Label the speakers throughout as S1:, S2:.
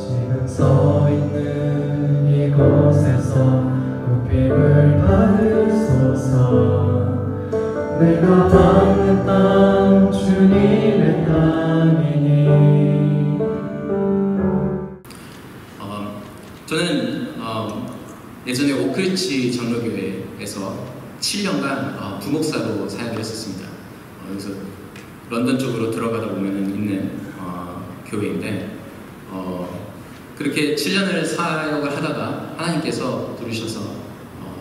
S1: 지금 서 있는 이곳에서 높임을 받으소서. 내가 받는 땅 주님의 땅이니.
S2: 저는 예전에 오크리치 장로교회에서 7년간 부목사로 사역을 했었습니다. 그래서 런던 쪽으로 들어가다 보면 있는 교회인데, 그렇게 7년을 사역을 하다가 하나님께서 부르셔서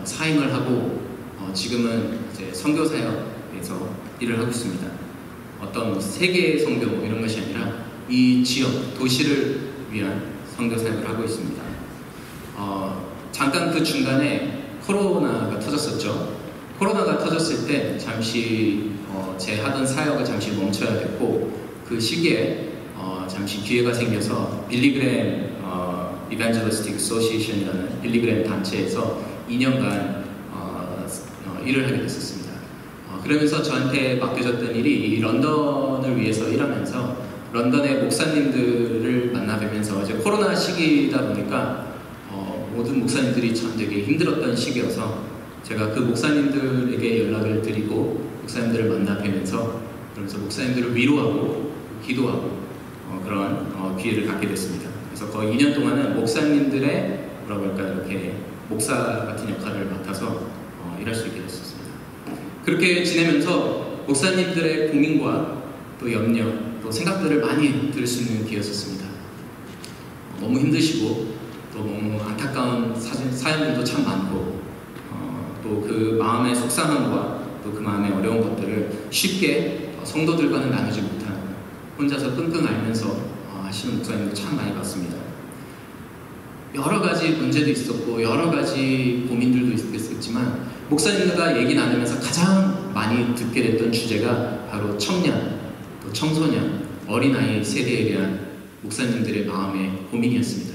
S2: 사임을 하고 지금은 이제 선교 사역에서 일을 하고 있습니다. 어떤 세계 선교 이런 것이 아니라 이 지역 도시를 위한 선교 사역을 하고 있습니다. 잠깐 그 중간에 코로나가 터졌었죠. 코로나가 터졌을 때 잠시 제 하던 사역을 잠시 멈춰야 됐고, 그 시기에 잠시 기회가 생겨서 빌리그램 이반젤리스틱 어소시에이션이라는 빌리그램 단체에서 2년간 일을 하게 됐었습니다. 그러면서 저한테 맡겨졌던 일이 이 런던을 위해서 일하면서 런던의 목사님들을 만나뵈면서, 이제 코로나 시기다 보니까 모든 목사님들이 참 되게 힘들었던 시기여서 제가 그 목사님들에게 연락을 드리고 목사님들을 만나뵈면서, 그러면서 목사님들을 위로하고 기도하고 그런 기회를 갖게 됐습니다. 그래서 거의 2년 동안은 목사님들의 뭐라고 할까, 이렇게 목사 같은 역할을 맡아서 일할 수 있게 됐었습니다. 그렇게 지내면서 목사님들의 고민과 또 염려, 또 생각들을 많이 들을 수 있는 기회였었습니다. 너무 힘드시고 또 너무 안타까운 사연들도 참 많고, 또 그 마음의 속상함과 또 그 마음의 어려운 것들을 쉽게 성도들과는 나누지 못한, 혼자서 끙끙 앓면서 하시는 목사님도 참 많이 봤습니다. 여러 가지 문제도 있었고 여러 가지 고민들도 있었지만, 목사님들과 얘기 나누면서 가장 많이 듣게 됐던 주제가 바로 청년, 또 청소년, 어린아이 세대에 대한 목사님들의 마음의 고민이었습니다.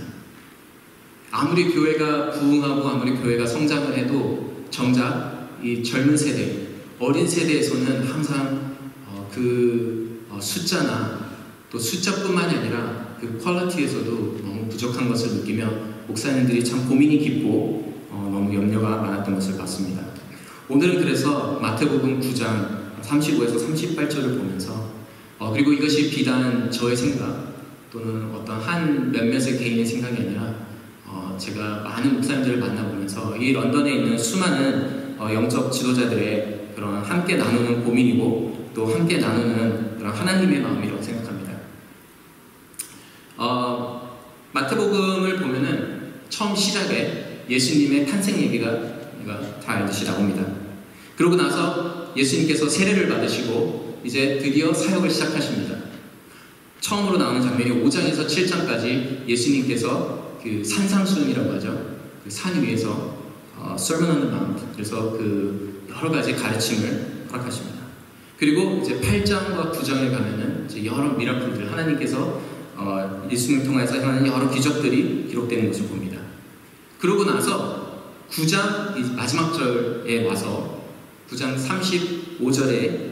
S2: 아무리 교회가 부흥하고 아무리 교회가 성장을 해도 정작 이 젊은 세대, 어린 세대에서는 항상 숫자나 또 숫자뿐만이 아니라 그 퀄리티에서도 너무 부족한 것을 느끼며 목사님들이 참 고민이 깊고 너무 염려가 많았던 것을 봤습니다. 오늘은 그래서 마태복음 9장 35에서 38절을 보면서, 그리고 이것이 비단 저의 생각 또는 어떤 한 몇몇의 개인의 생각이 아니라 제가 많은 목사님들을 만나보면서 이 런던에 있는 수많은 영적 지도자들의 그런 함께 나누는 고민이고 또 함께 나누는 그런 하나님의 마음이라고 생각합니다. 마태복음을 보면은 처음 시작에 예수님의 탄생 얘기가 다 알듯이 나옵니다. 그러고 나서 예수님께서 세례를 받으시고 이제 드디어 사역을 시작하십니다. 처음으로 나오는 장면이 5장에서 7장까지 예수님께서 그 산상수훈이라고 하죠. 그 산 위에서 Sermon on the Mount, 그래서 그 여러 가지 가르침을 허락하십니다. 그리고 이제 8장과 9장에 가면은 이제 여러 미라클들, 하나님께서 예수님을 통해서 하는 여러 기적들이 기록되는 것을 봅니다. 그러고 나서 9장 마지막 절에 와서 9장 35절에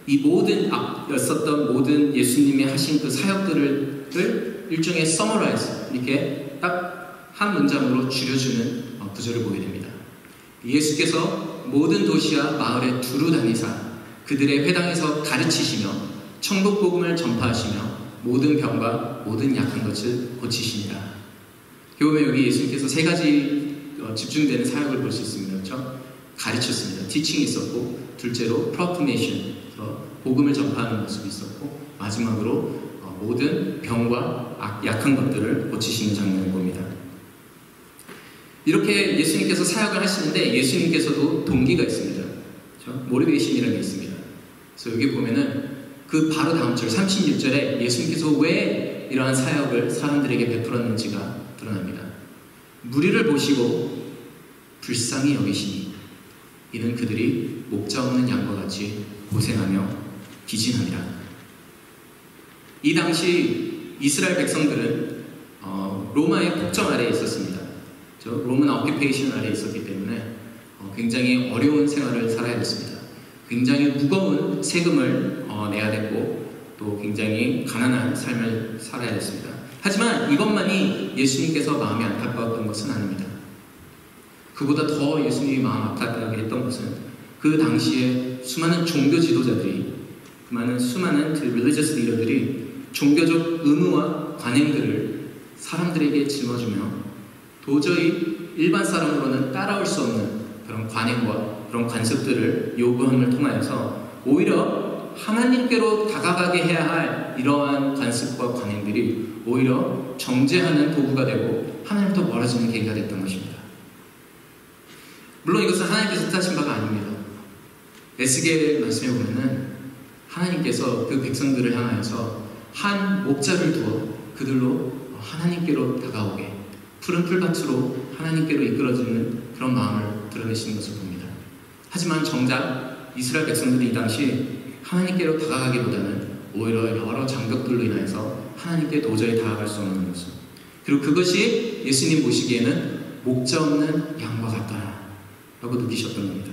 S2: 이 모든 앞섰던 모든 예수님이 하신 그 사역들을 일종의 서머라이즈, 이렇게 딱 한 문장으로 줄여주는 구절을 보게 됩니다. 예수께서 모든 도시와 마을에 두루 다니사 그들의 회당에서 가르치시며 천국 복음을 전파하시며 모든 병과 모든 약한 것을 고치시니라. 보면 여기 예수님께서 세 가지 집중되는 사역을 볼 수 있습니다. 그렇죠? 가르쳤습니다. 티칭이 있었고, 둘째로 proclamation, 복음을 전파하는 모습이 있었고, 마지막으로 모든 병과 약한 것들을 고치시는 장면을 봅니다. 이렇게 예수님께서 사역을 하시는데 예수님께서도 동기가 있습니다. 그렇죠? 모티베이션이라는 게 있습니다. 그래서 여기 보면은 그 바로 다음 절 36절에 예수님께서 왜 이러한 사역을 사람들에게 베풀었는지가 드러납니다. 무리를 보시고 불쌍히 여기시니 이는 그들이 목자 없는 양과 같이 고생하며 기진합니다. 이 당시 이스라엘 백성들은 로마의 폭정 아래에 있었습니다. 로만 오큐페이션 아래에 있었기 때문에 굉장히 어려운 생활을 살아야 됐습니다. 굉장히 무거운 세금을 내야 됐고 또 굉장히 가난한 삶을 살아야 됐습니다. 하지만 이것만이 예수님께서 마음이 안타까웠던 것은 아닙니다. 그보다 더 예수님이 마음 안타깝게 했던 것은 그 당시에 수많은 종교 지도자들이, 수많은 religious leader들이 종교적 의무와 관행들을 사람들에게 짊어주며 도저히 일반 사람으로는 따라올 수 없는 그런 관행과 그런 관습들을 요구함을 통하여서 오히려 하나님께로 다가가게 해야 할 이러한 관습과 관행들이 오히려 정죄하는 도구가 되고 하나님부터 멀어지는 계기가 됐던 것입니다. 물론 이것은 하나님께서 뜻하신 바가 아닙니다. 에스겔 말씀에 보면은 하나님께서 그 백성들을 향하여서 한 목자를 두어 그들로 하나님께로 다가오게, 푸른 풀밭으로 하나님께로 이끌어주는 그런 마음을 드러내시는 것을 봅니다. 하지만 정작 이스라엘 백성들이 이 당시 하나님께로 다가가기보다는 오히려 여러 장벽들로 인하여서 하나님께 도저히 다가갈 수 없는 모습, 그리고 그것이 예수님 보시기에는 목자 없는 양과 같더라 라고 느끼셨던 겁니다.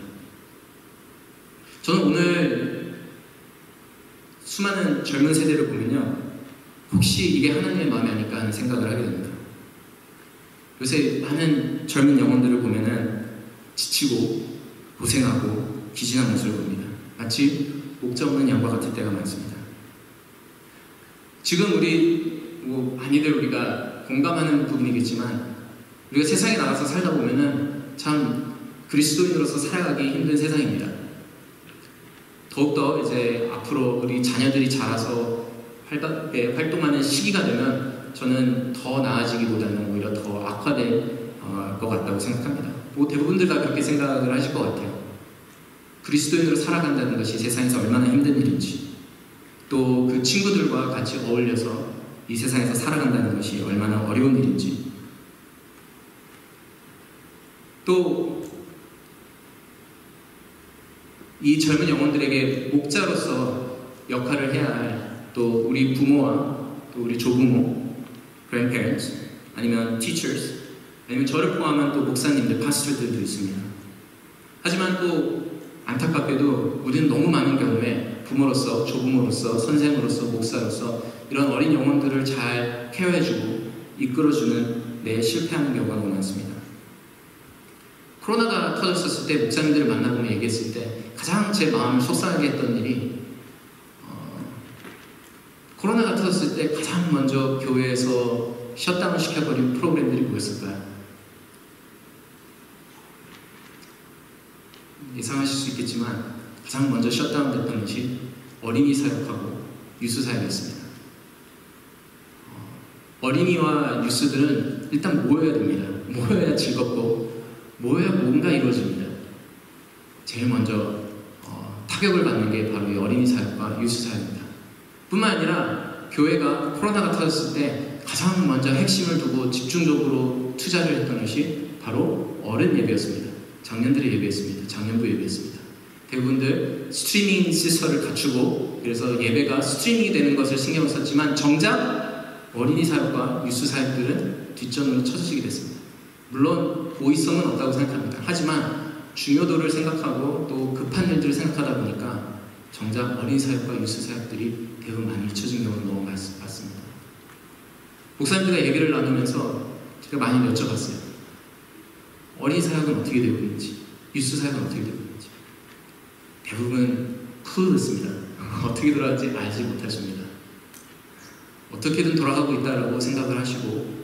S2: 저는 오늘 수많은 젊은 세대를 보면요, 혹시 이게 하나님의 마음이 아닐까 하는 생각을 하게 됩니다. 요새 많은 젊은 영혼들을 보면은 지치고 고생하고 기진한 모습을 봅니다. 마치 목자 없는 양과 같을 때가 많습니다. 지금 많이들 우리가 공감하는 부분이겠지만, 우리가 세상에 나가서 살다 보면은 참 그리스도인으로서 살아가기 힘든 세상입니다. 더욱더 이제 앞으로 우리 자녀들이 자라서 활동하는 시기가 되면 저는 더 나아지기보다는 오히려 더 악화될 것 같다고 생각합니다. 대부분들 다 그렇게 생각을 하실 것 같아요. 그리스도인으로 살아간다는 것이 세상에서 얼마나 힘든 일인지, 또 그 친구들과 같이 어울려서 이 세상에서 살아간다는 것이 얼마나 어려운 일인지, 또 이 젊은 영혼들에게 목자로서 역할을 해야 할 또 우리 부모와 또 우리 조부모, grandparents, 아니면 teachers, 아니면 저를 포함한 또 목사님들, 파스터들도 있습니다. 하지만 또 안타깝게도 우리는 너무 많은 경우에 부모로서, 조부모로서, 선생으로서, 목사로서 이런 어린 영혼들을 잘 케어해주고 이끌어주는 내 실패하는 경우가 너무 많습니다. 코로나가 터졌을 때 목사님들을 만나보며 얘기했을 때 가장 제 마음을 속상하게 했던 일이, 코로나가 터졌을 때 가장 먼저 교회에서 셧다운 시켜버린 프로그램들이 뭐였을까요? 예상하실 수 있겠지만 가장 먼저 셧다운 됐던 것이 어린이 사역하고 유스 사역이었습니다. 어린이와 유스들은 일단 모여야 됩니다. 모여야 즐겁고 모여야 뭔가 이루어집니다. 제일 먼저 타격을 받는 게 바로 이 어린이 사역과 유스 사역입니다. 뿐만 아니라 교회가 코로나가 터졌을 때 가장 먼저 핵심을 두고 집중적으로 투자를 했던 것이 바로 어른 예배였습니다. 작년들의 예배였습니다. 작년부 예배였습니다. 대부분들 스트리밍 시설을 갖추고 그래서 예배가 스트리밍이 되는 것을 신경을 썼지만 정작 어린이 사역과 유스 사역들은 뒷전으로 쳐지게 됐습니다. 물론 고의성은 없다고 생각합니다. 하지만 중요도를 생각하고 또 급한 일들을 생각하다 보니까 정작 어린이 사역과 유스 사역들이 대부분 많이 잊혀진 경우를 너무 많습니다. 목사님들과 얘기를 나누면서 제가 많이 여쭤봤어요. 어린이 사역은 어떻게 되고 있는지, 유스 사역은 어떻게 되고 있는지. 대부분 clueless입니다. 어떻게 돌아갈지 알지 못하십니다. 어떻게든 돌아가고 있다라고 생각을 하시고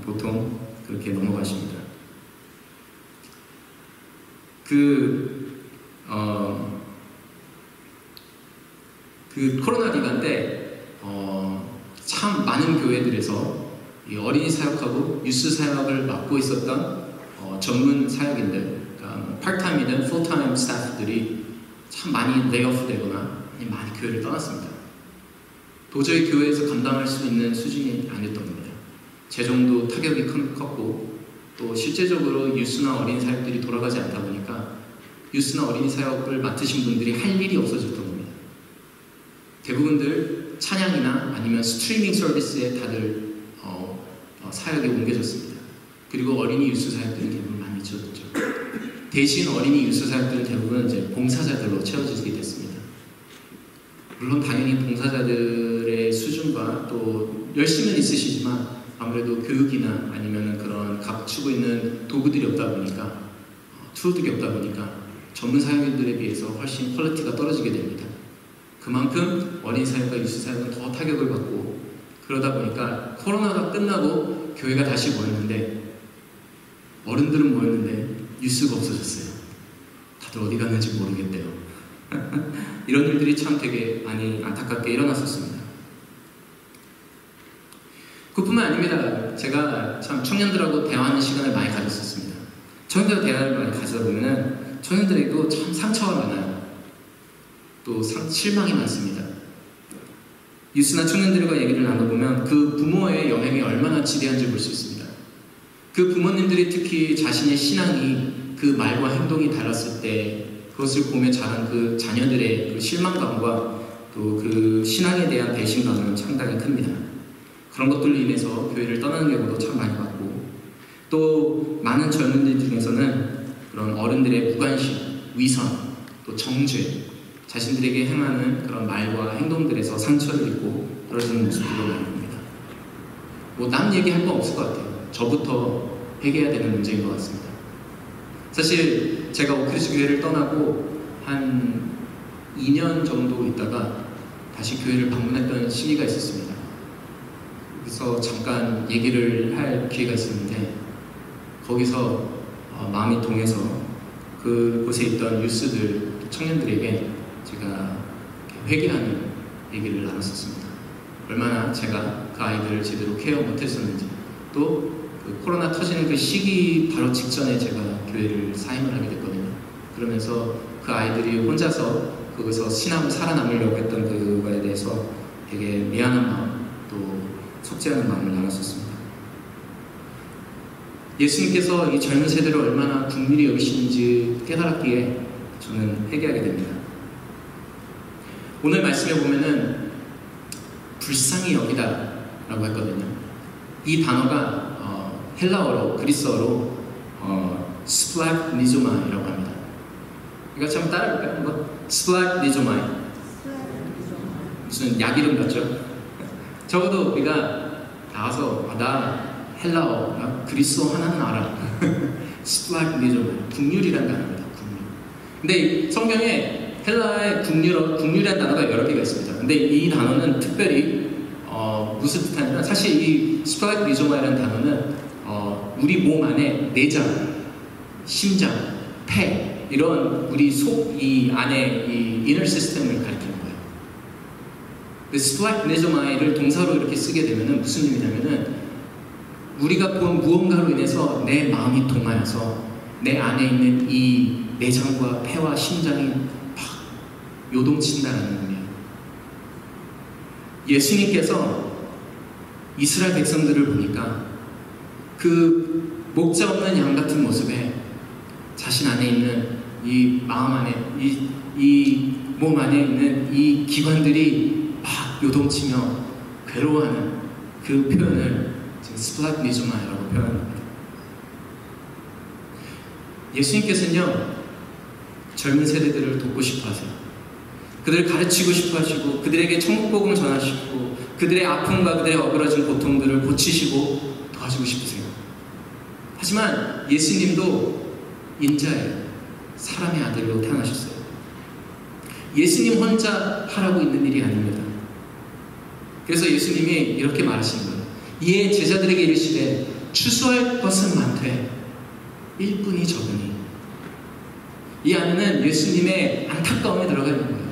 S2: 보통 그렇게 넘어가십니다. 그 코로나 기간 때 참 많은 교회들에서 이 어린이 사역하고 유스 사역을 맡고 있었던 전문 사역인들, 그러니까 파트타임이든 풀타임 스태프들이 참 많이 레이오프 되거나 많이 교회를 떠났습니다. 도저히 교회에서 감당할 수 있는 수준이 아니었던 겁니다. 재정도 타격이 컸고 또 실제적으로 유스나 어린이 사역들이 돌아가지 않다 보니까 유스나 어린이 사역을 맡으신 분들이 할 일이 없어졌던 겁니다. 대부분들 찬양이나 아니면 스트리밍 서비스에 다들 사역에 옮겨졌습니다. 그리고 어린이 유스 사역들은 대부분 많이 잊혀졌죠. 대신 어린이 유스 사역들은 대부분 이제 봉사자들로 채워지게 됐습니다. 물론 당연히 봉사자들의 수준과 또 열심은 있으시지만 아무래도 교육이나 아니면 그런 갖추고 있는 도구들이 없다 보니까 툴들이 없다 보니까 전문 사역인들에 비해서 훨씬 퀄리티가 떨어지게 됩니다. 그만큼 어린 사역과 유스 사역은 더 타격을 받고 그러다 보니까 코로나가 끝나고 교회가 다시 모였는데 어른들은 모였는데 유스가 없어졌어요. 다들 어디 갔는지 모르겠대요. 이런 일들이 참 되게 많이 안타깝게 일어났었습니다. 그뿐만 아닙니다. 제가 참 청년들하고 대화하는 시간을 많이 가졌었습니다. 청년들과 대화를 많이 가지다 보면은 청년들에게도 참 상처가 많아요. 또 실망이 많습니다. 유스나 청년들과 얘기를 나눠보면 그 부모의 영향이 얼마나 지대한지 볼 수 있습니다. 그 부모님들이 특히 자신의 신앙이 그 말과 행동이 달랐을 때 그것을 보며 자란 그 자녀들의 그 실망감과 또 그 신앙에 대한 배신감은 상당히 큽니다. 그런 것들로 인해서 교회를 떠나는 경우도 참 많이 봤고 또 많은 젊은이들 중에서는 그런 어른들의 무관심, 위선, 또 정죄 자신들에게 행하는 그런 말과 행동들에서 상처를 입고 떨어지는 모습들도 많이 봅니다. 뭐 남 얘기할 거 없을 것 같아요. 저부터 해결해야 되는 문제인 것 같습니다. 사실 제가 오크리스 교회를 떠나고 한 2년 정도 있다가 다시 교회를 방문했던 시기가 있었습니다. 그래서 잠깐 얘기를 할 기회가 있었는데 거기서 마음이 동해서 그곳에 있던 유스들, 청년들에게 제가 회개하는 얘기를 나눴었습니다. 얼마나 제가 그 아이들을 제대로 케어 못했었는지 또 그 코로나 터지는 그 시기 바로 직전에 제가 교회를 사임을 하게 됐거든요. 그러면서 그 아이들이 혼자서 거기서 신앙을 살아남으려고 했던 그거에 대해서 되게 미안한 마음 또 속죄하는 마음을 나눴었습니다. 예수님께서 이 젊은 세대를 얼마나 긍휼히 여기시는지 깨달았기에 저는 회개하게 됩니다. 오늘 말씀에 보면은 불쌍히 여기다 라고 했거든요. 이 단어가 헬라어로 그리스어로 스플라그니조마이라고 합니다. 이거 참 따라해볼까요? 한번? 스플라그니조마이 무슨 약 이름 같죠? 적어도 우리가 나와서 나 헬라어, 나 그리스어 하나는 알아. 스플라그니조마이 긍휼이란 단어입니다. 긍휼. 근데 성경에 헬라의 긍휼이라는 단어가 여러 개가 있습니다. 근데 이 단어는 특별히 무슨 뜻하냐면 사실 이 스플라그니조마이라는 단어는 우리 몸 안에 내장, 심장, 폐 이런 우리 속 이 안에 이 이너 시스템을 가리키는 거예요. 스플라그니조마이를 동사로 이렇게 쓰게 되면은 무슨 의미냐면은 우리가 본 무언가로 인해서 내 마음이 동하여서 내 안에 있는 이 내장과 폐와 심장이 막 요동친다라는 의미예요. 예수님께서 이스라엘 백성들을 보니까 그 목자 없는 양 같은 모습에 자신 안에 있는 이 마음 안에 이 몸 안에 있는 이 기관들이 막 요동치며 괴로워하는 그 표현을 지금 스플라그니조마이라고 표현합니다. 예수님께서는요 젊은 세대들을 돕고 싶어 하세요. 그들을 가르치고 싶어 하시고 그들에게 천국복음을 전하시고 그들의 아픔과 그들의 어그러진 고통들을 고치시고 도와주고 싶으세요. 하지만 예수님도 인자예요. 사람의 아들로 태어나셨어요. 예수님 혼자 하라고 있는 일이 아닙니다. 그래서 예수님이 이렇게 말하시는 거예요. 이에 제자들에게 이르시되 추수할 것은 많되 일꾼이 적으니. 이 안에는 예수님의 안타까움이 들어가 있는 거예요.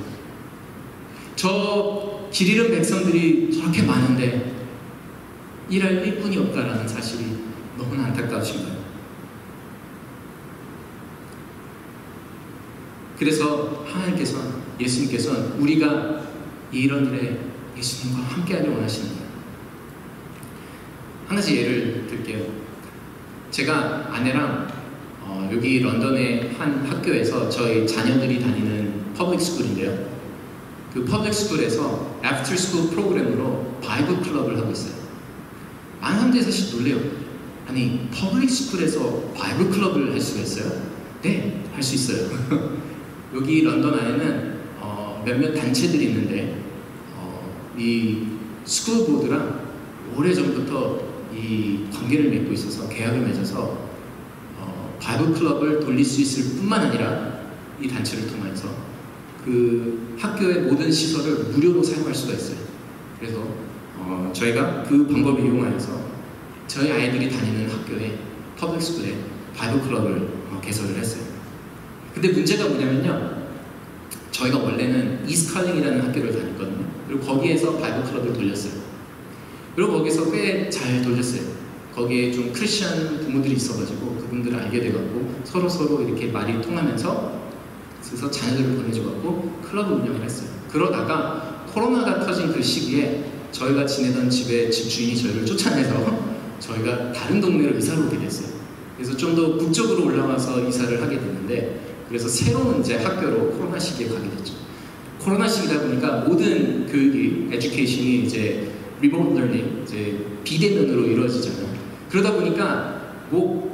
S2: 저 길 잃은 백성들이 저렇게 많은데 일할 일꾼이 없다라는 사실이 너무나 안타까우신 거예요. 그래서 예수님께서는 우리가 이런 일에 예수님과 함께하길 원하시는 거예요. 한 가지 예를 들게요. 제가 아내랑 여기 런던의 한 학교에서 저희 자녀들이 다니는 퍼블릭 스쿨인데요. 그 퍼블릭 스쿨에서 애프터 스쿨 프로그램으로 바이블 클럽을 하고 있어요. 많은 사람들이 사실 놀래요. 아니, 퍼블릭 스쿨에서 바이블 클럽을 할 수가 있어요? 네, 할 수 있어요. 여기 런던 안에는 몇몇 단체들이 있는데 이 스쿨 보드랑 오래전부터 이 관계를 맺고 있어서 계약을 맺어서 바이블 클럽을 돌릴 수 있을 뿐만 아니라 이 단체를 통해서 그 학교의 모든 시설을 무료로 사용할 수가 있어요. 그래서 저희가 그 방법을 이용하여서 저희 아이들이 다니는 학교에 퍼블릭 스쿨에 바이블 클럽을 개설을 했어요. 근데 문제가 뭐냐면요, 저희가 원래는 이스칼링이라는 학교를 다녔거든요. 그리고 거기에서 바이블 클럽을 돌렸어요. 그리고 거기서 꽤 잘 돌렸어요. 거기에 좀 크리스천 부모들이 있어가지고 그분들을 알게 돼갖고 서로 이렇게 말이 통하면서 그래서 자녀들을 보내줘갖고 클럽을 운영을 했어요. 그러다가 코로나가 터진 그 시기에 저희가 지내던 집의 집주인이 저희를 쫓아내서 저희가 다른 동네로 이사를 오게 됐어요. 그래서 좀 더 북쪽으로 올라와서 이사를 하게 됐는데, 그래서 새로운 이제 학교로 코로나 시기에 가게 됐죠. 코로나 시기다 보니까 모든 교육이, 에듀케이션이 이제 리모트 러닝, 이제 비대면으로 이루어지잖아요. 그러다 보니까 뭐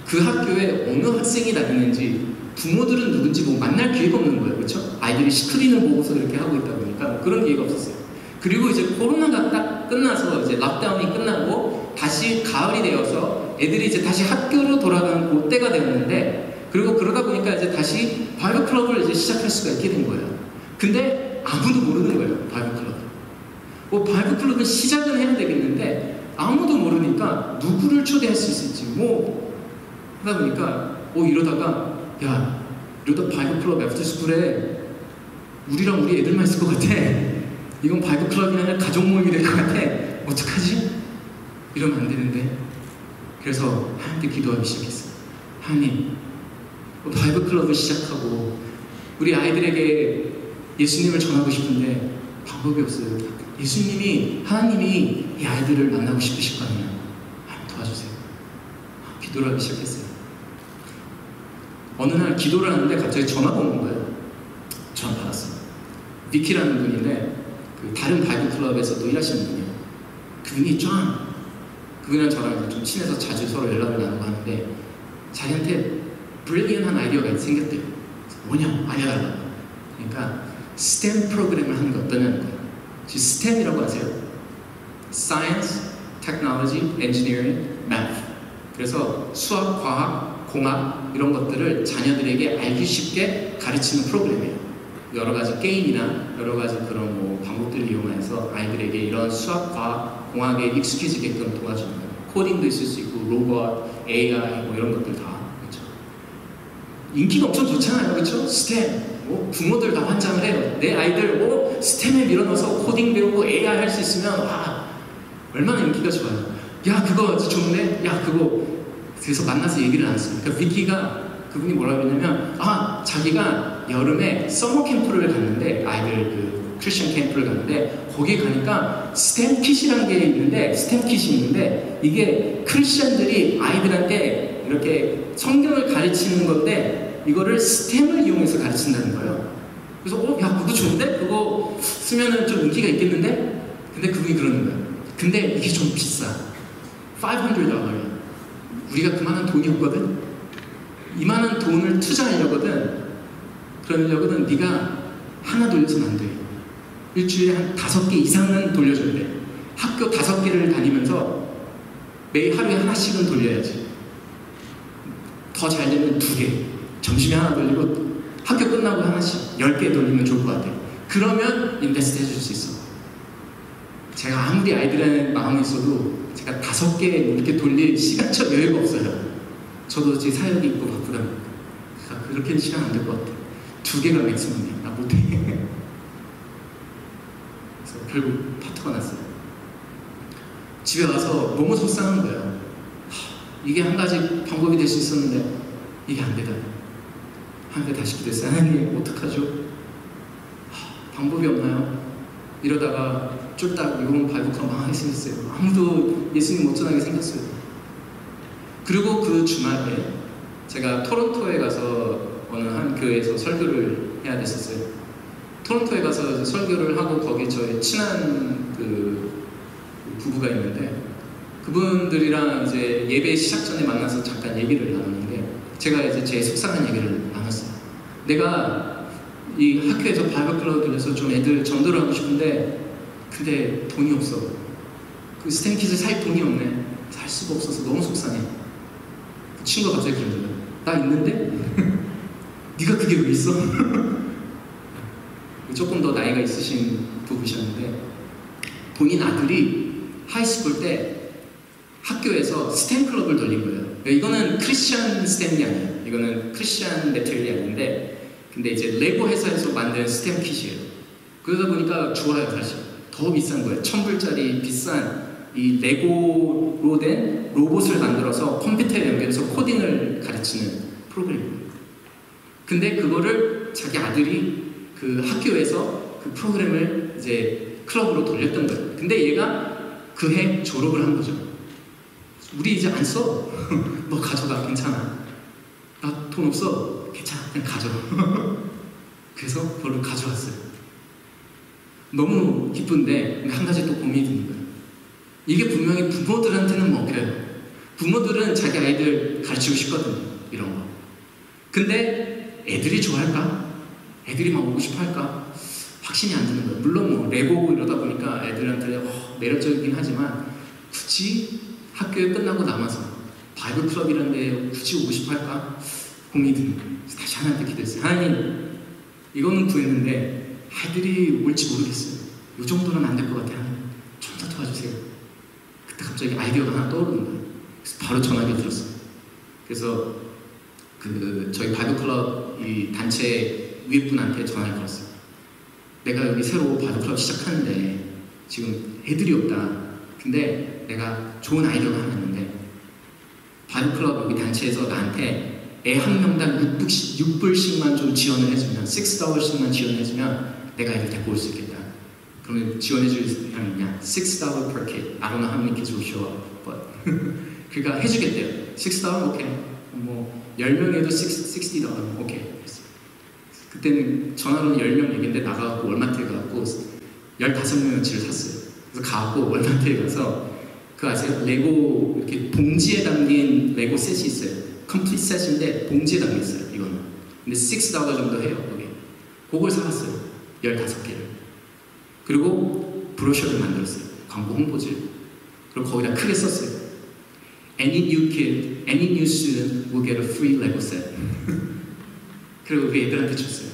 S2: 그 학교에 어느 학생이 다니는지 부모들은 누군지 뭐 만날 기회가 없는 거예요. 그렇죠? 아이들이 스크린을 보고서 이렇게 하고 있다 보니까 그런 기회가 없었어요. 그리고 이제 코로나가 딱 끝나서 이제 락다운이 끝나고 다시 가을이 되어서 애들이 이제 다시 학교로 돌아가는 그때가 되었는데, 그리고 그러다 보니까 이제 다시 바이블 클럽을 이제 시작할 수가 있게 된 거예요. 근데 아무도 모르는 거예요, 바이블 클럽. 뭐 바이블 클럽은 시작은 해야 되겠는데 아무도 모르니까 누구를 초대할 수 있을지 뭐 하다 보니까 이러다가 야, 이러다 바이블 클럽 애프터 스쿨에 우리랑 우리 애들만 있을 것 같아. 이건 바이블 클럽이 아니라 가족 모임이 될 것 같아. 어떡하지? 이러면 안 되는데. 그래서 하나님께 기도하기 시작했어요. 하나님, 바이블 클럽을 시작하고 우리 아이들에게 예수님을 전하고 싶은데 방법이 없어요. 예수님이, 하나님이 이 아이들을 만나고 싶으실 거 아니에요. 하나님 도와주세요. 기도를 하기 시작했어요. 어느 날 기도를 하는데 갑자기 전화가 오는 거예요. 전화 받았어요. 비키라는 분인데 다른 바이블 클럽에서도 일하시는 분이에요. 그분이 그분이랑 저랑 좀 친해서 자주 서로 연락을 나누고 하는데 자기한테 브릴리언한 아이디어가 생겼대요. 뭐냐? 알려달라고. 그러니까 STEM 프로그램을 하는 게 어떠냐는 거예요. 혹시 STEM이라고 아세요? Science, Technology, Engineering, Math. 그래서 수학, 과학, 공학 이런 것들을 자녀들에게 알기 쉽게 가르치는 프로그램이에요. 여러 가지 게임이나 여러 가지 그런 뭐 방법들을 이용해서 아이들에게 이런 수학, 과학, 공학에 익숙해지게끔 도와주는 거예요. 코딩도 있을 수 있고 로봇, AI 뭐 이런 것들 다. 그렇죠? 인기가 엄청 좋잖아요, 그렇죠? STEM. 부모들 다 환장을 해요. 내 아이들 STEM에 밀어넣어서 코딩 배우고 AI 할 수 있으면 얼마나 인기가 좋아요. 야, 그거 좋은데? 야, 그거. 그래서 만나서 얘기를 안 했어요. 그러니까 비키가 그분이 뭐라고 했냐면 자기가 여름에 서머 캠프를 갔는데, 아이들 그 크리스천 캠프를 갔는데 거기에 가니까 스템 킷이라는 게 있는데, 스템 킷이 있는데 이게 크리스천들이 아이들한테 이렇게 성경을 가르치는 건데 이거를 스템을 이용해서 가르친다는 거예요. 그래서 야, 그거 좋은데? 그거 쓰면은 좀 인기가 있겠는데? 근데 그분이 그러는 거예요. 근데 이게 좀 비싸. $500. 우리가 그만한 돈이 없거든? 이만한 돈을 투자하려거든? 그러려거든 네가 하나 돌려서는 안 돼. 일주일에 한 5개 이상은 돌려줘야 돼. 학교 5개를 다니면서 매일 하루에 하나씩은 돌려야지. 더 잘 되면 2개. 점심에 하나 돌리고 학교 끝나고 하나씩 10개 돌리면 좋을 것 같아. 그러면 인베스트 해줄 수 있어. 제가 아무리 아이들의 마음이 있어도 제가 5개 이렇게 돌릴 시간적 여유가 없어요. 저도 제 사역이 있고 바쁘다 보니까 그렇게는 시간 안 될 것 같아요. 2개가 맥시멈이에요. 나 못해. 그래서 결국 파토가 났어요. 집에 와서 너무 속상한 거예요. 이게 한 가지 방법이 될 수 있었는데 이게 안 되다. 하나님께 다시 기도했어요. 하나님, 어떡하죠? 방법이 없나요? 이러다가 쫄딱 이건 바이블 클럽 망하게 생겼어요. 아무도 예수님 못 전하게 생겼어요. 그리고 그 주말에 제가 토론토에 가서 어느 한 교회에서 설교를 해야 됐었어요. 토론토에 가서 설교를 하고 거기 저희 친한 그 부부가 있는데 그분들이랑 이제 예배 시작 전에 만나서 잠깐 얘기를 나눴는데 제가 이제 제 속상한 얘기를 나눴어요. 내가 이 학교에서 바이블 클럽 들려서 좀 애들 전도를 하고 싶은데 근데 돈이 없어. 그 스템 킷을 살 돈이 없네. 살 수가 없어서 너무 속상해. 그 친구가 갑자기 그러는 거야. 나 있는데? 네가 그게 왜 있어? 조금 더 나이가 있으신 부부셨는데 본인 아들이 하이스쿨 때 학교에서 스템 클럽을 돌린 거예요. 이거는 크리스찬 스템이 아니에요. 이거는 크리스찬 메테리얼이 아닌데 근데 이제 레고 회사에서 만든 스템 킷이에요. 그러다 보니까 좋아요. 사실 더 비싼 거예요. 1000불짜리 비싼 이 레고로 된 로봇을 만들어서 컴퓨터에 연결해서 코딩을 가르치는 프로그램이에요. 근데 그거를 자기 아들이 그 학교에서 그 프로그램을 이제 클럽으로 돌렸던 거예요. 근데 얘가 그 해 졸업을 한 거죠. 우리 이제 안 써. 너 가져가. 괜찮아. 나 돈 없어. 괜찮아. 그냥 가져. 그래서 그걸 가져왔어요. 너무 기쁜데 한 가지 또 고민이 드는 거예요. 이게 분명히 부모들한테는 먹혀요. 부모들은 자기 아이들 가르치고 싶거든요. 이런 거. 근데 애들이 좋아할까? 애들이 막 오고 싶어 할까? 확신이 안 드는 거예요. 물론 뭐 레고고 이러다 보니까 애들한테 매력적이긴 하지만 굳이 학교에 끝나고 남아서 바이블 클럽이라는 데 굳이 오고 싶어 할까? 고민이 드는 거예요. 다시 하나님께 기도했어요. 하나님, 이거는 구했는데 아이들이 올지 모르겠어요. 이 정도는 안 될 것 같아요. 하나님, 좀 더 도와주세요. 그때 갑자기 아이디어가 하나 떠오르는 거예요. 그래서 바로 전화기 들었어요. 그래서 저희 바이블 클럽 이 단체 위에 분한테 전화를 걸었어요. 내가 여기 새로 바이블 클럽 시작하는데 지금 애들이 없다. 근데 내가 좋은 아이디어가 하나 있는데 바이블 클럽 여기 단체에서 나한테 애 한 명당 6불씩만 좀 지원을 해주면, $6씩만 지원해주면 내가 애들 데리고 올 수 있겠다. 그러면 지원해줄 사람이 있냐? $6 per kid. I don't know how many kids will show up, but 그러니까 해주겠대요. $6 오케이. 뭐 10명에도 $60 오케이. 그때는 전화로는 10명 얘기인데 나가고 월마트에 가고 15명어치를 샀어요. 그래서 가고 월마트에 가서 그 아세요? 레고 이렇게 봉지에 담긴 레고 셋이 있어요. 컴플리트 셋인데 봉지에 담겨 있어요. 이거는. 근데 $6 정도 해요. 거기. 그걸 사왔어요. 15개를. 그리고 브로셔를 만들었어요. 광고 홍보지를. 그리고 거기다 크게 썼어요. Any new kid, any new student will get a free Lego set. 그리고 우리 애들한테 줬어요.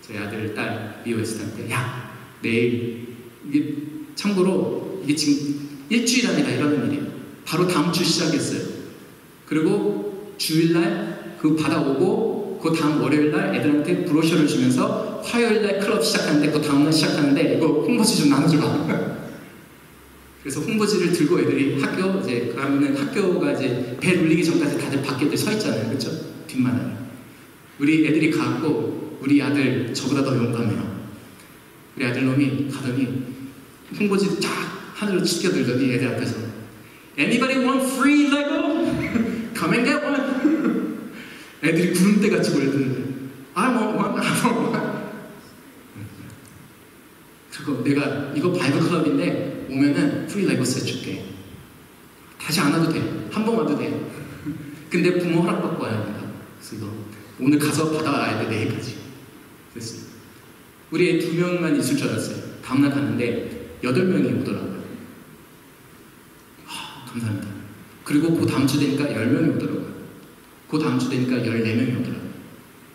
S2: 저희 아들, 딸, BOS한테 야, 내일 이게 참고로 이게 지금 일주일 안에 다 일어나는 일이에요. 바로 다음 주 시작했어요. 그리고 주일날 그거 받아오고 그 다음 월요일날 애들한테 브로셔를 주면서 화요일날 클럽 시작하는데 그 다음날 시작하는데 이거 홍보지 좀 나눠줘라. 그래서 홍보지를 들고 애들이 학교 이제 가면은 학교가 이제 벨 울리기 전까지 다들 밖에 서 있잖아요, 그렇죠? 뒷마당에. 우리 애들이 가고 우리 아들 저보다 더 용감해요. 우리 아들놈이 가더니 홍보지 쫙 하늘로 치켜들더니 애들 앞에서 Anybody want free Lego? Come and get one. 애들이 구름대 같이 몰려드는 거예요. I want one, I want one. 그리고 내가 이거 바이블 클럽인데 오면은 프리 레고 셋 줄게. 다시 안 와도 돼. 한 번 와도 돼. 근데 부모 허락받고 와야 된다. 그래서 이거 오늘 가서 받아와야 돼. 내일까지. 그랬어요. 우리 애 2명만 있을 줄 알았어요. 다음날 갔는데 8명이 오더라고요. 감사합니다. 그리고 그 다음 주 되니까 10명이 오더라고요. 그 다음 주 되니까 14명이 오더라고요.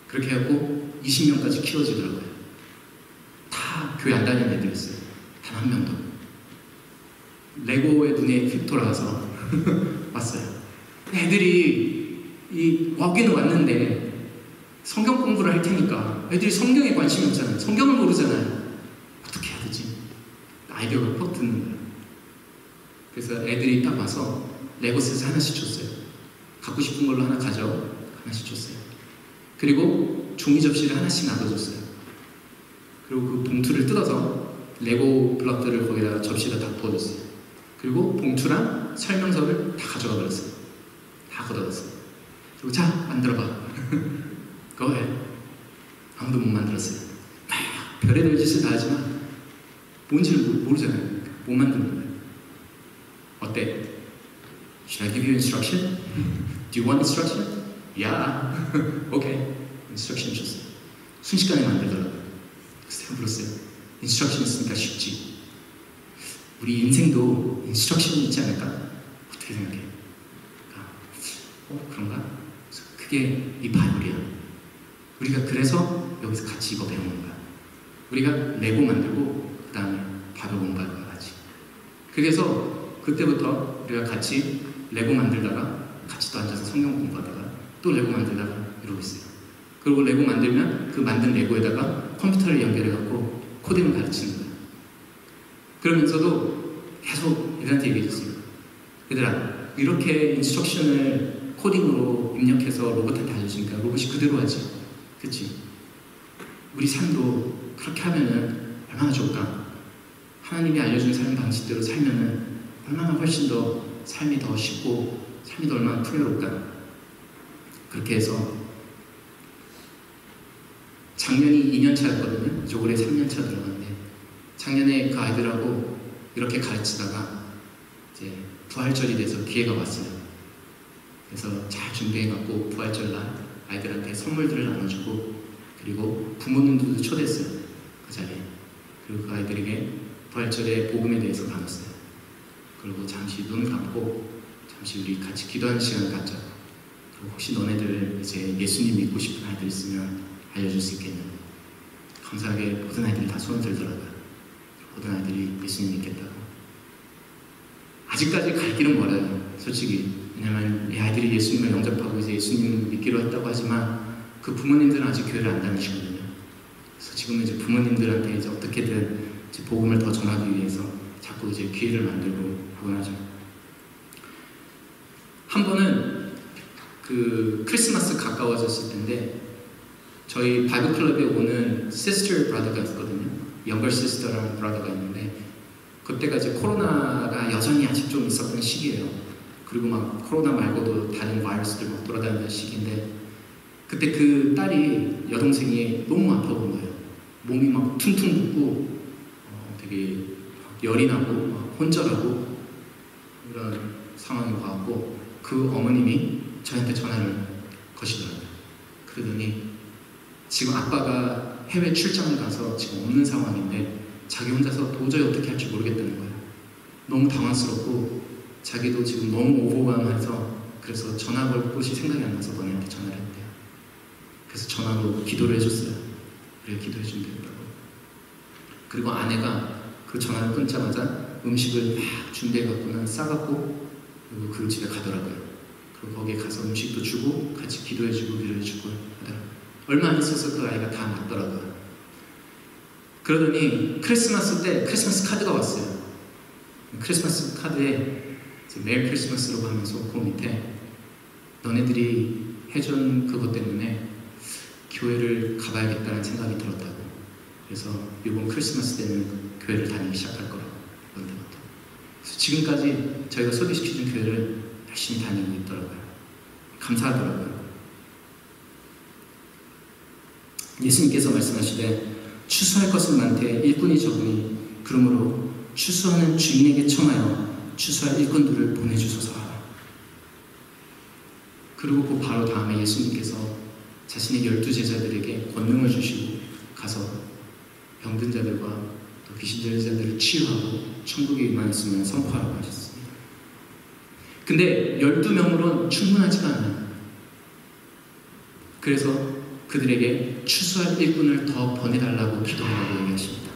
S2: 그렇게 해갖고 20명까지 키워지더라고요. 다 교회 안 다니는 애들이었어요. 단 한 명도. 레고의 눈에 휙 돌아가서 왔어요. 애들이 와기는 왔는데 성경 공부를 할 테니까 애들이 성경에 관심이 없잖아요. 성경을 모르잖아요. 어떻게 해야 되지? 아이디어가 퍽 드는 거예요. 그래서 애들이 딱 와서 레고셋을 하나씩 줬어요. 갖고 싶은 걸로 하나 가져. 하나씩 줬어요. 그리고 종이 접시를 하나씩 놔둬줬어요. 그리고 그 봉투를 뜯어서 레고 블럭들을 거기다 접시에다 다 부어줬어요. 그리고 봉투랑 설명서를 다 가져가 버렸어요. 다 걷어갔어요. 그리고 자, 만들어봐. 그거 해. 아무도 못 만들었어요. 별의별 짓을 다 하지만 뭔지를 모르잖아요. 못 만드는 거예요. 어때? Should I give you instruction? Do you want instruction? Yeah. Okay. instruction 줬어요. 순식간에 만들더라고요. 그래서 불렀어요. instruction 있으니까 쉽지. 우리 인생도 또 인스트럭션이 있지 않을까? 어떻게 생각해? 그런가? 그게 이 바이블이야. 우리가 그래서 여기서 같이 이거 배우는 거야. 우리가 레고 만들고 그 다음에 밥을 공부하는 거야 같이. 그래서 그때부터 우리가 같이 레고 만들다가 같이 또 앉아서 성경 공부하다가 또 레고 만들다가 이러고 있어요. 그리고 레고 만들면 그 만든 레고에다가 컴퓨터를 연결해갖고 코딩을 가르치는 거야. 그러면서도 계속 애들한테 얘기해줬어요. 얘들아, 이렇게 인스트럭션을 코딩으로 입력해서 로봇한테 알려주니까 로봇이 그대로 하지. 그치? 우리 삶도 그렇게 하면은 얼마나 좋을까? 하나님이 알려준 삶 방식대로 살면은 얼마나 훨씬 더 삶이 더 쉽고 삶이 더 얼마나 풍요로울까? 그렇게 해서 작년이 2년차였거든요. 이제 올해 3년차 들어갔는데 작년에 그 아이들하고 이렇게 가르치다가 이제 부활절이 돼서 기회가 왔어요. 그래서 잘 준비해갖고 부활절 날 아이들한테 선물들을 나눠주고 그리고 부모님들도 초대했어요. 그 자리에. 그리고 그 아이들에게 부활절의 복음에 대해서 나눴어요. 그리고 잠시 눈 감고 잠시 우리 같이 기도하는 시간을 갖자. 그리고 혹시 너네들 이제 예수님 믿고 싶은 아이들 있으면 알려줄 수 있겠냐. 감사하게 모든 아이들이 다 손을 들더라고요. 모든 아이들이 예수님 믿겠다고. 아직까지 갈 길은 멀어요. 솔직히. 왜냐면 이 아이들이 예수님을 영접하고 이제 예수님 믿기로 했다고 하지만 그 부모님들은 아직 교회를 안 다니시거든요. 그래서 지금은 이제 부모님들한테 이제 어떻게든 이제 복음을 더 전하기 위해서 자꾸 이제 기회를 만들고 하곤 하죠. 한 번은 그 크리스마스 가까워졌을 텐데 저희 바이블 클럽에 오는 sister brother가 있거든요. younger sister라는 brother가 있는데 그때가 이제 코로나가 여전히 아직 좀 있었던 시기예요. 그리고 막 코로나 말고도 다른 바이러스들 막 돌아다니는 시기인데 그때 그 딸이 여동생이 너무 아파 본 거예요. 몸이 막 퉁퉁 붓고 되게 열이 나고 막 혼절하고 이런 상황이 와갖고 그 어머님이 저한테 전화를 거시더라고요. 그러더니 지금 아빠가 해외 출장을 가서 지금 없는 상황인데 자기 혼자서 도저히 어떻게 할지 모르겠다는 거예요. 너무 당황스럽고 자기도 지금 너무 오버감해서 그래서 전화 걸 곳이 생각이 안 나서 너네한테 전화를 했대요. 그래서 전화로 기도를 해줬어요. 그래 기도해 주면 되겠다고. 그리고 아내가 그 전화를 끊자마자 음식을 막 준비해갖고는 싸갖고 그리고 그 집에 가더라고요. 그리고 거기에 가서 음식도 주고 같이 기도해주고 위로해주고 하더라고요. 얼마 안 있어서 그 아이가 다 낫더라고요. 그러더니 크리스마스 때 크리스마스 카드가 왔어요. 크리스마스 카드에 메리 크리스마스라고 하면서 그 밑에 너네들이 해준 그것 때문에 교회를 가봐야겠다는 생각이 들었다고. 그래서 이번 크리스마스 때는 교회를 다니기 시작할 거라고. 그래서 지금까지 저희가 소개시켜준 교회를 열심히 다니고 있더라고요. 감사하더라고요. 예수님께서 말씀하시되 추수할 것은 많되 일꾼이 적으니 그러므로 추수하는 주인에게 청하여 추수할 일꾼들을 보내주소서 하라. 그리고 그 바로 다음에 예수님께서 자신의 12제자들에게 권능을 주시고 가서 병든 자들과 또 귀신 들린 자들을 치유하고 천국에 임하였으면 선포하라고 하셨습니다. 근데 12명으로는 충분하지가 않아요. 그래서 그들에게 추수할 일꾼을 더 보내달라고 기도하라고 얘기하십니다.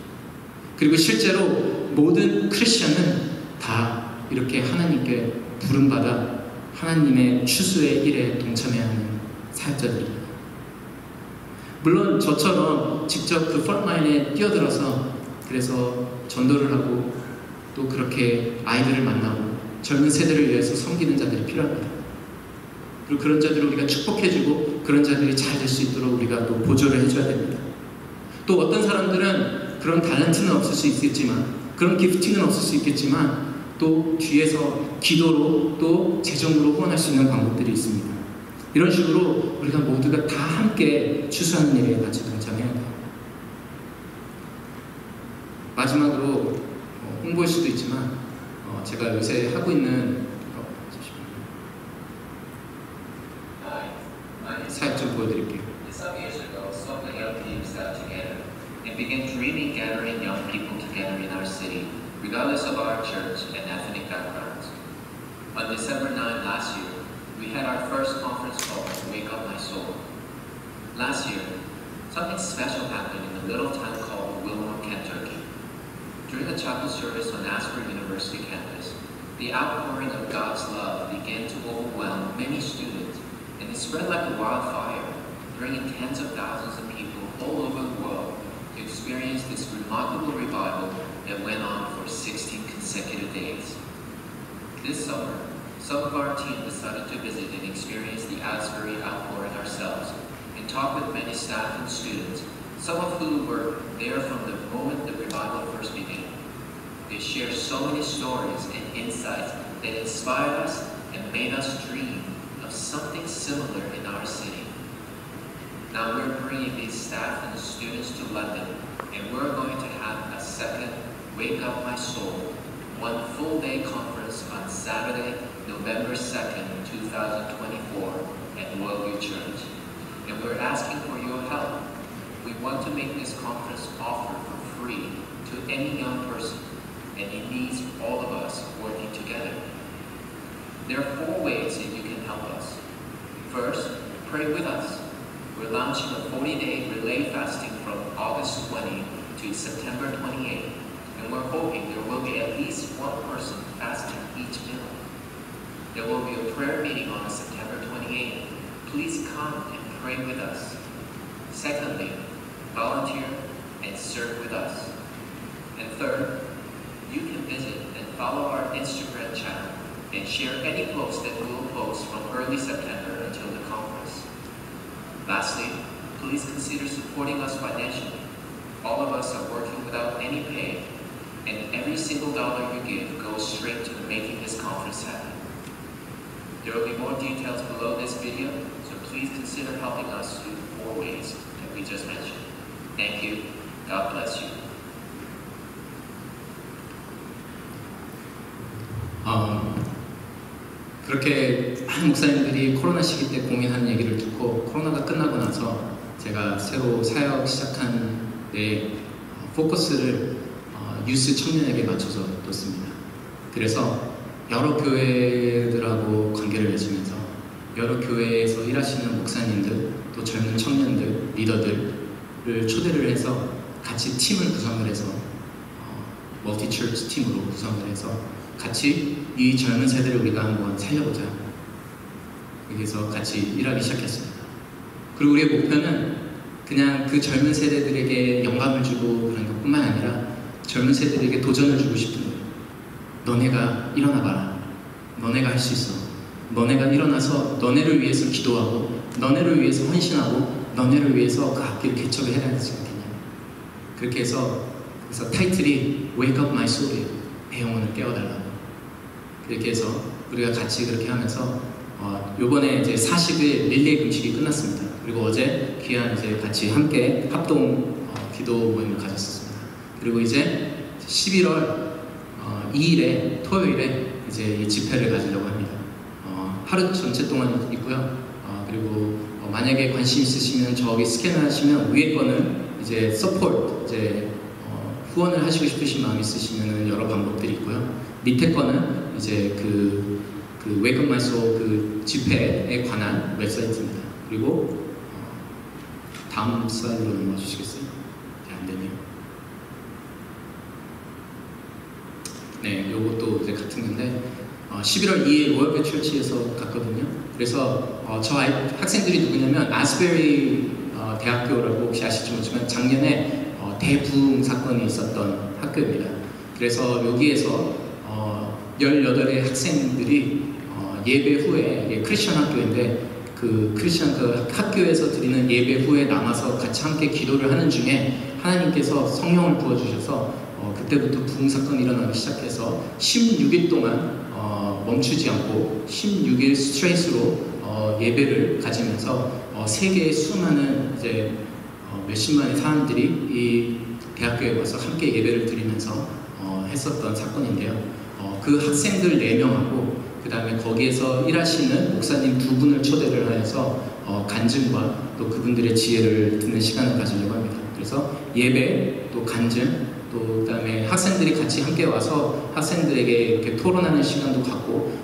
S2: 그리고 실제로 모든 크리스천은 다 이렇게 하나님께 부름받아 하나님의 추수의 일에 동참해야 하는 사역자들입니다. 물론 저처럼 직접 그 프론트라인에 뛰어들어서 그래서 전도를 하고 또 그렇게 아이들을 만나고 젊은 세대를 위해서 섬기는 자들이 필요합니다. 그리고 그런 자들을 우리가 축복해주고 그런 자들이 잘 될 수 있도록 우리가 또 보조를 해줘야 됩니다. 또 어떤 사람들은 그런 탤런트는 없을 수 있겠지만 그런 기프팅은 없을 수 있겠지만 또 뒤에서 기도로 또 재정으로 후원할 수 있는 방법들이 있습니다. 이런 식으로 우리가 모두가 다 함께 추수하는 일에 같이 동참해야 돼요. 마지막으로 홍보일 수도 있지만 제가 요새 하고 있는 사역 좀 보여드릴게요.
S3: Some years ago, so many young people got together and began dreaming gathering young people together in our city. regardless of our church and ethnic backgrounds. On December 9 last year, we had our first conference called Wake Up My Soul. Last year, something special happened in a little town called Wilmore, Kentucky. During a chapel service on Asbury University campus, the outpouring of God's love began to overwhelm many students, and it spread like a wildfire, bringing tens of thousands of people all over the world to experience this remarkable revival that went on for 16 consecutive days. This summer, some of our team decided to visit and experience the Asbury outpouring ourselves and talk with many staff and students, some of who were there from the moment the revival first began. They shared so many stories and insights that inspired us and made us dream of something similar in our city. Now we're bringing these staff and students to London, and we're going to have a second Wake Up My Soul, one full-day conference on Saturday, November 2nd, 2024 at Worldview Church. And we're asking for your help. We want to make this conference offer for free to any young person, and it needs all of us working together. There are 4 ways that you can help us. First, pray with us. We're launching a 40-day relay fasting from August 20 to September 28, and we're hoping there will be at least one person fasting each meal. There will be a prayer meeting on September 28th. Please come and pray with us. Secondly, volunteer and serve with us. And third, you can visit and follow our Instagram channel and share any posts that we will post from early September until the conference. Lastly, please consider supporting us financially. All of us are working without any pay, and every single dollar you give goes straight to making this conference happen. There will be more details below this video, so please consider helping us through the 4 ways that we just mentioned. Thank you. God bless you.
S2: 그렇게 많은 목사님들이 코로나 시기 때 고민하는 얘기를 듣고 코로나가 끝나고 나서 제가 새로 사역 시작한 내 포커스를 유스 청년에게 맞춰서 뒀습니다. 그래서 여러 교회들하고 관계를 맺으면서 여러 교회에서 일하시는 목사님들, 또 젊은 청년들, 리더들을 초대를 해서 같이 팀을 구성을 해서 멀티 처치 팀으로 구성을 해서 같이 이 젊은 세대를 우리가 한번 살려보자. 여기서 같이 일하기 시작했습니다. 그리고 우리의 목표는 그냥 그 젊은 세대들에게 영감을 주고 그런 것뿐만 아니라 젊은 세대들에게 도전을 주고 싶은 거예요. 너네가 일어나봐라. 너네가 할 수 있어. 너네가 일어나서 너네를 위해서 기도하고 너네를 위해서 헌신하고 너네를 위해서 그 학교를 개척을 해야 되지 않겠냐. 그렇게 해서 그래서 타이틀이 Wake Up My Soul이에요. 내 영혼을 깨워달라고. 그렇게 해서 우리가 같이 그렇게 하면서 요번에 이제 40일 릴레이 금식이 끝났습니다. 그리고 어제 귀한 이제 같이 함께 합동 기도 모임을 가졌습니다. 그리고 이제 11월 2일에 토요일에 이제 이 집회를 가지려고 합니다. 하루 전체 동안 있고요. 그리고 만약에 관심 있으시면 저기 스캔하시면 위에 거는 이제 서포트 이제 후원을 하시고 싶으신 마음 있으시면 여러 방법들이 있고요. 밑에 거는 이제 그 Wake Up My Soul 그 집회에 관한 웹사이트입니다. 그리고 다음 슬라이드로 넘어가 주시겠어요? 안 되네요. 네, 요것도 이제 같은 건데 11월 2일 월드 철치에서 갔거든요. 그래서 저 학생들이 누구냐면 아스베리 대학교라고 혹시 아실지 모르지만 작년에 대부흥 사건이 있었던 학교입니다. 그래서 여기에서 18의 학생들이 예배 후에 크리스천 학교인데 그 크리스천 그 학교에서 드리는 예배 후에 남아서 같이 함께 기도를 하는 중에 하나님께서 성령을 부어주셔서 그때부터 부흥 사건이 일어나기 시작해서 16일 동안 멈추지 않고 16일 스트레이트로 예배를 가지면서 세계의 수많은 이제 몇십만의 사람들이 이 대학교에 와서 함께 예배를 드리면서 했었던 사건인데요. 그 학생들 4명하고 그 다음에 거기에서 일하시는 목사님 2분을 초대를 하여서 간증과 또 그분들의 지혜를 듣는 시간을 가지려고 합니다. 그래서 예배, 또 간증, 또 그다음에 학생들이 같이 함께 와서 학생들에게 이렇게 토론하는 시간도 갖고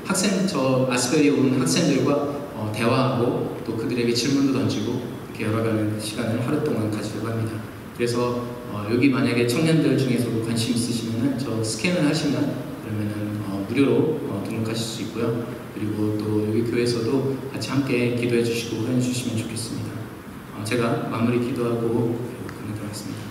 S2: 저 아스베리에 온 학생들과 대화하고 또 그들에게 질문도 던지고 이렇게 열어가는 시간을 하루 동안 가지려고 합니다. 그래서 여기 만약에 청년들 중에서도 관심 있으시면은 저 스캔을 하시면 그러면은 무료로 등록하실 수 있고요. 그리고 또 여기 교회에서도 같이 함께 기도해 주시고 후원해 주시면 좋겠습니다. 제가 마무리 기도하고 그러도록 하겠습니다.